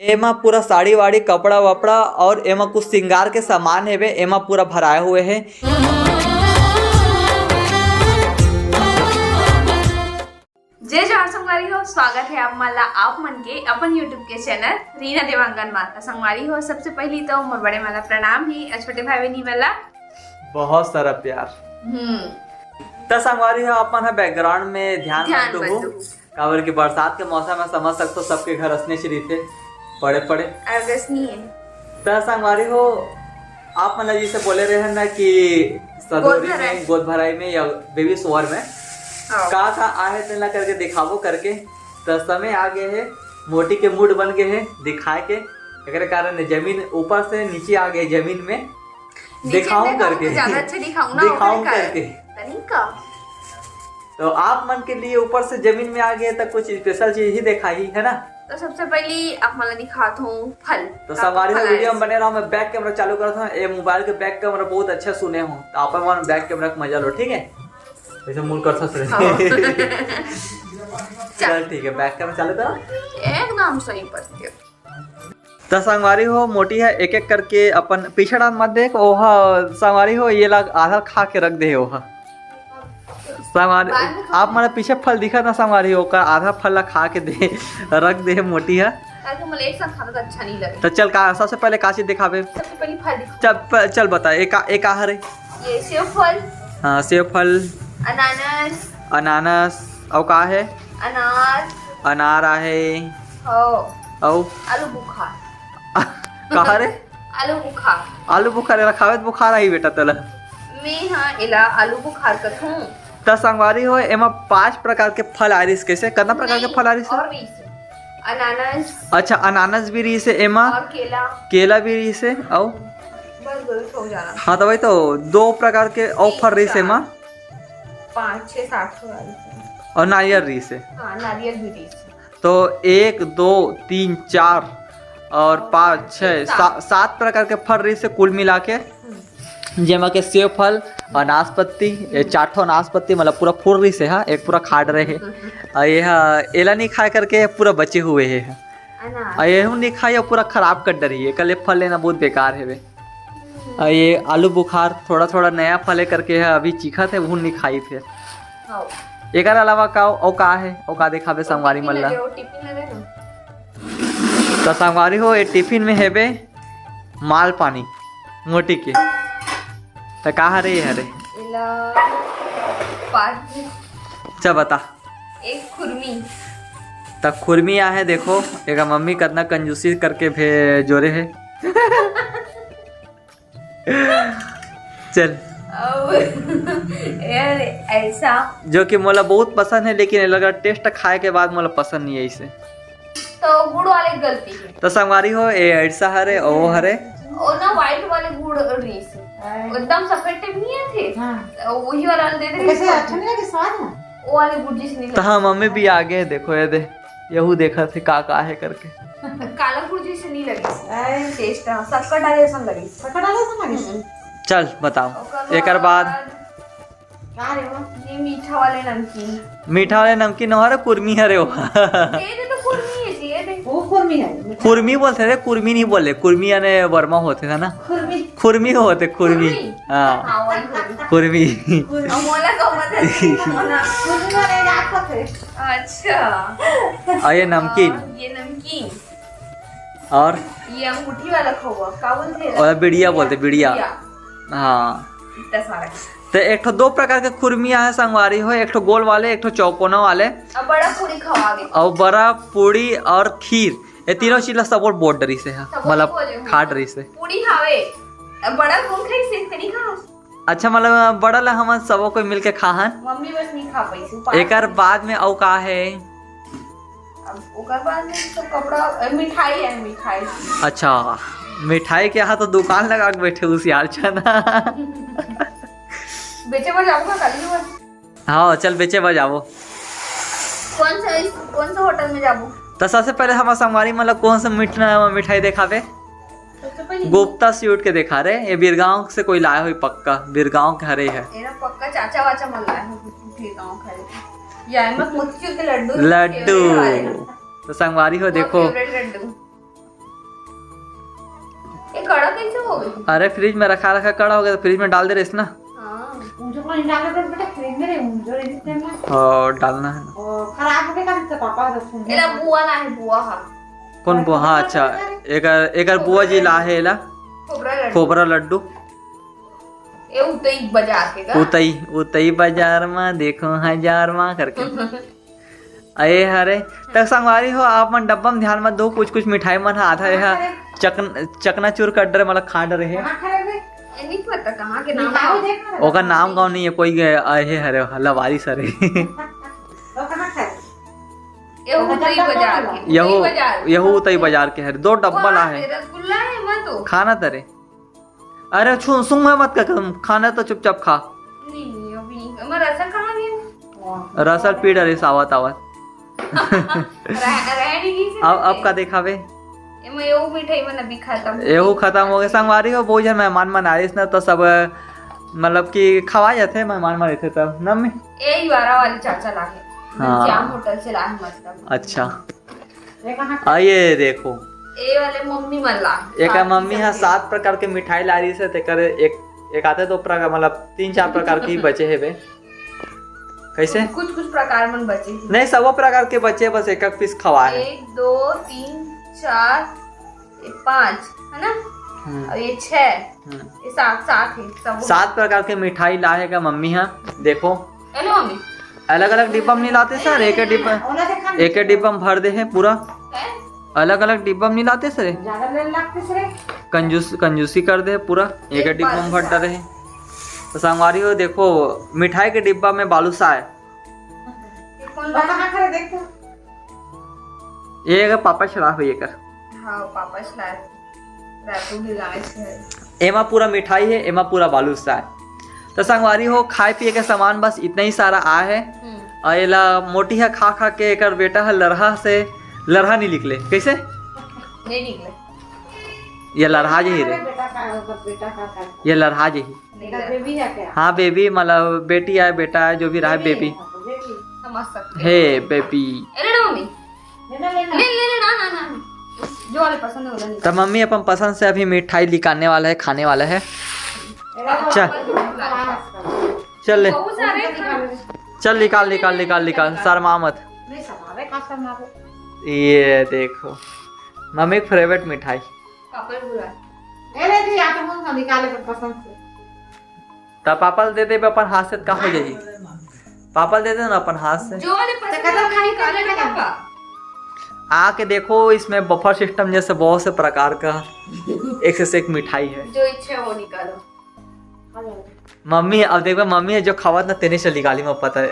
एमा पूरा साड़ी वाड़ी कपड़ा वपड़ा और एमा कुछ श्रृंगार के सामान हेवे एमा पूरा भराए हुए है। जय जवाहर संगवारी हो, स्वागत है आप मला आप मन के अपन यूट्यूब के चैनल रीना देवांगन माता संगवारी हो। सबसे पहली तो मोर बड़े माला प्रणाम ही, छोटे भाई बहनी वाला बहुत सारा प्यार। तो संगवारी हो अपन है बैकग्राउंड में ध्यान दो काबर की बरसात के मौसम में समझ सकते हो सबके घर असने चली थे पड़े है। तो संगवारी हो आप मतलब जैसे बोले रहे ना कि सदोरी में गोद भराई में या बेबी सोवर में का आहे तेला करके दिखावो करके तो समय आ गए है, मोटी के मूड बन गए है दिखाए के एक कारण जमीन ऊपर से नीचे आ गए जमीन में दिखाऊं करके दिखाऊं करके तो आप मन के लिए ऊपर से जमीन में आ गए तो कुछ स्पेशल चीज ही दिखाई है ना। तो सबसे पहले आप मला दिखाता हूँ फल। तो सवारी में वीडियो में बने रहा मैं बैक कैमरा चालू करता हूँ। ये मोबाइल के बैक कैमरा बहुत अच्छा सुने हूँ तो आप मन बैक कैमरा का मजा लो, ठीक है ऐसे मूल कर चल ठीक है बैक कैमरा चालू करो एकदम सही पड़ती। तो संगवारी हो मोटी है एक एक करके अपन पीछे डाल मत देख ओहा संगवारी हो ये लग आधा खा के रख दे ओहा संगवारी आप मेरे पीछे फल दिखा ना संगवारी हो का आधा फल खा के दे रख दे मोटी है एक साथ खाना तो अच्छा नहीं लगे। तो चल का सबसे पहले का चीज दिखावे सबसे पहले फल दिखा। चल बता एक आहर है ये सेब फल। हाँ सेब फल अनानास और का है अनार आहे आलू बुखार कहा रे आलू बुखार खावे बुखार आई बेटा तला मैं हाँ इला आलू बुखार कथूं। तो संगवारी हो एमा 5 प्रकार के फल आरिस कैसे कितना प्रकार के फल आरिस और अनानास। अच्छा अनानास भी रही से एमा और केला भी रही से और बस हो जाना। हाँ तो भाई तो 2 प्रकार के और फल रही से एमा 5 6 7 और नारियल रही से। हाँ नारियल भी रही से। तो 1 2 3 4 और 5 6 7 प्रकार के फल रही से कुल मिला के जेमा के सेब फल और नाशपत्ती ये 4 ठो नाशपत्ती मतलब पूरा फूल रही से। हाँ एक पूरा खाड़ रहे है और ये एला नहीं खा करके पूरा बचे हुए है और ये नहीं खाई पूरा खराब कर डरी है कल फल लेना बहुत बेकार है वे। और ये आलू बुखार थोड़ा थोड़ा नया फल करके है अभी चीखा थे वो नहीं खाई फिर एक अलावा का और का है और का दिखावे संगवारी मल्ला। तो संगवारी हो ये टिफिन में है बे माल पानी मोटी के तो कहा रे हरे अच्छा बता एक खुरमी तो खुरमी आ है देखो एक मम्मी कितना कंजूसी करके जोरे है चल यार ऐसा जो कि मोला बहुत पसंद है लेकिन लगा टेस्ट खाए के बाद मोला पसंद नहीं है इसे तो गुड़ वाले गलती है। तो संगवारी हो ये ऐसा हरे ओ हरे ओ ना व्हाइट वाले गुड़ रही से एकदम सफेद टाइप नहीं है थे। हाँ। वही वाला दे दे कैसे अच्छा नहीं लगे स्वाद ना वो वाले गुड़ जिस नहीं। तो हाँ मम्मी भी आगे देखो ये दे यहू देखा थे का है करके काला गुड़ जैसे नहीं लगी टेस्ट शक्कर डाले ऐसा लगी। चल बताओ एक बाद ये मीठा वाले नमकीन हरे कुर्मी हरे कुर्मी बोलते थे कुर्मी नहीं बोले कुर्मी यानी वर्मा होते थे ना खुरमी होते खुरमी। हाँ खुरमी अच्छा और ये नमकीन और ये अंगूठी वाला खोवा का बोलते और बिड़िया बोलते बिड़िया। हाँ तो एक ठो 2 प्रकार के खुरमिया है संगवारी हो एक ठो गोल वाले एक ठो चौकोना वाले अब बड़ा पूरी खवागे और बड़ा पूरी और खीर ये तीनों चीज सब बोर्ड डरी से है मतलब खाट रही से पूरी खावे बड़ा कौन खाई से नहीं खा। अच्छा मतलब बड़ा ला हम सब कोई मिलके खाहन मम्मी बस नहीं खा पाई एक बाद में औ का है अब ओकर बाद में तो कपड़ा मिठाई है मिठाई। अच्छा मिठाई के यहाँ तो दुकान लगा के बैठे उसी यार छना बेचे पर जाऊंगा कल। हाँ चल बेचे पर जाओ कौन सा होटल में जाबो। तो सबसे पहले हम संगवारी मतलब कौन सा मिठाई दिखावे गुप्ता स्वीट के दिखा रहे ये बिरगांव से कोई लाया हुई पक्का बिरगांव के हरे है पक्का चाचा वाचा मन लाया बिरगांव खरे या मैं मोतीचूर के लड्डू तो संगवारी हो देखो कड़ा कैसे हो गई? अरे फ्रिज में रखा रखा कड़ा हो गया तो फ्रिज में डाल दे रहे ना। मुझे को नहीं डालना तो बेटा फ्रिज में मुझे नहीं देना और डालना है खराब हो गया तो पापा रखूंगा एला बुआ ना है बुआ हा कौन बुआ? हाँ अच्छा, एकर बुआ जी ला है एला खोबरा लड्डू ए उतई बाजार के का उतई बाजार में देखो 1000 में करके अये हरे तक संगवारी हो आप मन डब्बा में ध्यान मत दो, कुछ कुछ मिठाई मन आधा है चकनाचूर कर डरे मतलब खा डरे है। ए नहीं पता कहां के नाम ओका नाम गाँव नहीं है कोई अये हरे लवारी सरे ए उतई बाजार के यहू उतई बाजार के हरे 2 डब्बा ला है। रसगुल्ला है मत तो खाना तरे अरे सुन में मत कर, खाना तो चुपचाप खा। नहीं अभी मैं रसल कहां गई रसल पी डरे सावत आवत अब का देखावे एहो मिठाई मन अभी खत्म एहू खत्म हो गए संगवारी हो बहुत जन मेहमान मन आए ना तो सब मतलब कि खवा जाते मेहमान मन रहते तब न में यही वारा वाली चाचा लागे हाँ। श्याम होटल से लाए मतलब अच्छा आइए देखो ए वाले मम्मी मन ला एक मम्मी हाँ 7 प्रकार के मिठाई ला रही से तेकर एक आते 2 प्रकार मतलब 3-4 प्रकार की बचे है वे कैसे कुछ प्रकार मन बचे नहीं सब प्रकार के बच्चे बस एक पीस खवा है 1 2 3 4 5 है ना और ये 6 ये 7 है सब 7 प्रकार के मिठाई लाए का मम्मी हाँ देखो हेलो मम्मी अलग अलग डिब्बा में नहीं लाते सर, एक डिब्बा में भर दे है पूरा, अलग अलग डिब्बा में नहीं लाते सर, कंजूसी कर दे पूरा एक डिब्बा में भर डरे है। तो संगवारी हो देखो मिठाई के डिब्बा में बालूसा है ये अगर पापा चला हुई कर हाँ पापा चला एमा पूरा मिठाई है एमा पूरा बालूसा है। तो संगवारी हो खाए पिए के सामान बस इतना ही सारा आ है और एला मोटी है खा खा के एकर बेटा है लरहा नहीं निकले कैसे नहीं निकले ये लरहा जी रे ये लरहा जी हाँ बेबी मतलब बेटी है बेटा है जो भी रहा है बेबी हे बेबी जो वाले पसंद है तो मम्मी अपन पसंद से अभी मिठाई निकालने वाला है खाने वाला है। चल चल निकाल शर्मा मत। ये देखो मम्मी की फेवरेट मिठाई तो पापा दे दे अपन हाथ से का हो जाएगी पापा दे दे ना अपन हाथ से जो वाले पसंद है आके देखो इसमें बफर सिस्टम जैसे बहुत से प्रकार का एक से एक मिठाई है जो इच्छा वो निकालो। मम्मी अब देखो मम्मी है जो खवात ना तेने से निकाली में पता है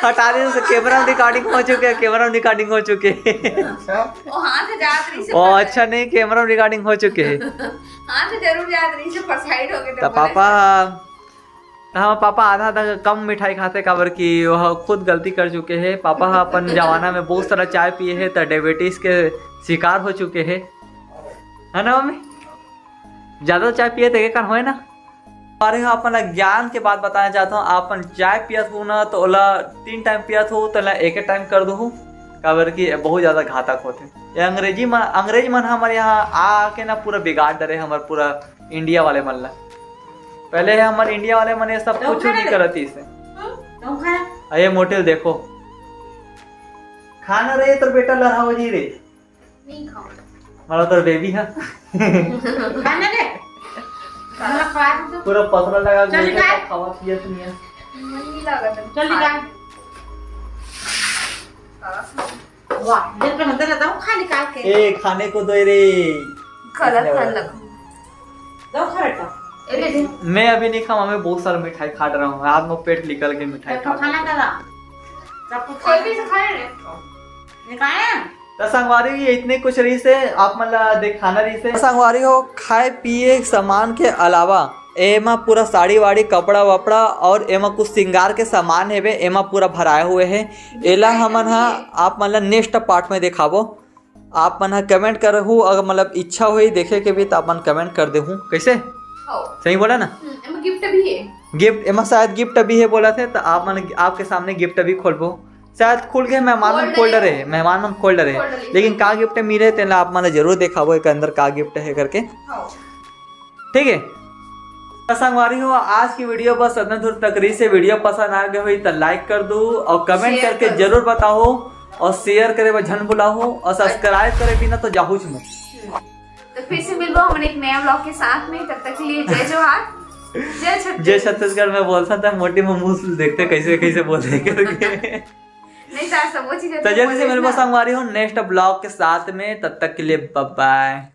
हटा दे से कैमरा में रिकॉर्डिंग हो चुके ओ अच्छा नहीं कैमरा में रिकॉर्डिंग हो चुके हैं हाँ तो जरूर याद नहीं से फसाइड हो गए तो पापा आधा कम मिठाई खाते काबर की वह खुद गलती कर चुके हैं। पापा अपन जमाना में बहुत सारा चाय पिए हैं तो डायबिटीज के शिकार हो चुके हैं है ना मम्मी ज्यादा चाय पिए थे क्या हो ना। अरे अपन ज्ञान के बात बताना चाहता हूँ अपन चाय पियत हूँ ना तो ओला 3 टाइम पियत हूँ तो एक टाइम कर दू काबर की बहुत ज्यादा घातक होते। ये अंग्रेज मन हमारे यहाँ आके ना पूरा बिगाड़ डरे हमारे पूरा इंडिया वाले मन ला। पहले हमारे इंडिया वाले मन ये सब कुछ नहीं करती इसे। ये मोटेल देखो खाना रहे तो बेटा लड़ाओ जी रे नहीं खाओ मतलब तो बेबी है पूरा पतला लगा खावा पिया तो नहीं है मन नहीं लगा चल निकाल वाह दिल पे मत लगा खा निकाल के ए खाने को दो रे गलत खान लगा दो खरटा मैं अभी नहीं खाऊं मैं बहुत सारा मिठाई खा रहा हूँ आज में पेट निकल के मिठाई खा खाना करा सब कुछ कोई भी खाए रे निकाया तो संगवारी ये इतने कुछ रही से आप मतलब देख खाना रही से संगवारी हो खाए पिए सामान के अलावा एमा पूरा साड़ी वाड़ी कपड़ा वपड़ा और एमा कुछ श्रृंगार के सामान है वे एमा पूरा भराए हुए है। एला हमन हा आप मतलब नेक्स्ट पार्ट में दिखाबो आप मन हा कमेंट करहु अगर मतलब इच्छा हुई देखे के भी तो आप मन कमेंट कर देहु कैसे सही बोला ना। गिफ्ट भी है गिफ्ट एमा शायद गिफ्ट भी है बोला थे तो आप मन आपके सामने गिफ्ट भी खोलबो शायद खुल के मेहमान फोल्डर है, मेहमान फोल्डर है, लेकिन का गिफ्ट मिले तेला आप मैंने जरूर देखा वो के अंदर का गिफ्ट है करके। ठीक है संगवारी हो, आज की वीडियो बस इतना दूर तक रही से। वीडियो पसंद आ गई हुई तो लाइक कर दो और कमेंट करके जरूर बताओ और शेयर करे वो झन बुलाओ और सब्सक्राइब करे बिना तो जाहू मत। तो फिर से मिलबो हम एक नया ब्लॉग के साथ में, तब तक के लिए जय जोहार, जय छत्तीसगढ़ में बोलता था मोटी मुंह देखते कैसे कैसे बोलते करके। नहीं सर सब वो चीजें तो जल्दी से मेरे पास संगवारी हो नेक्स्ट ब्लॉग के साथ में, तब तक के लिए बाय बाय।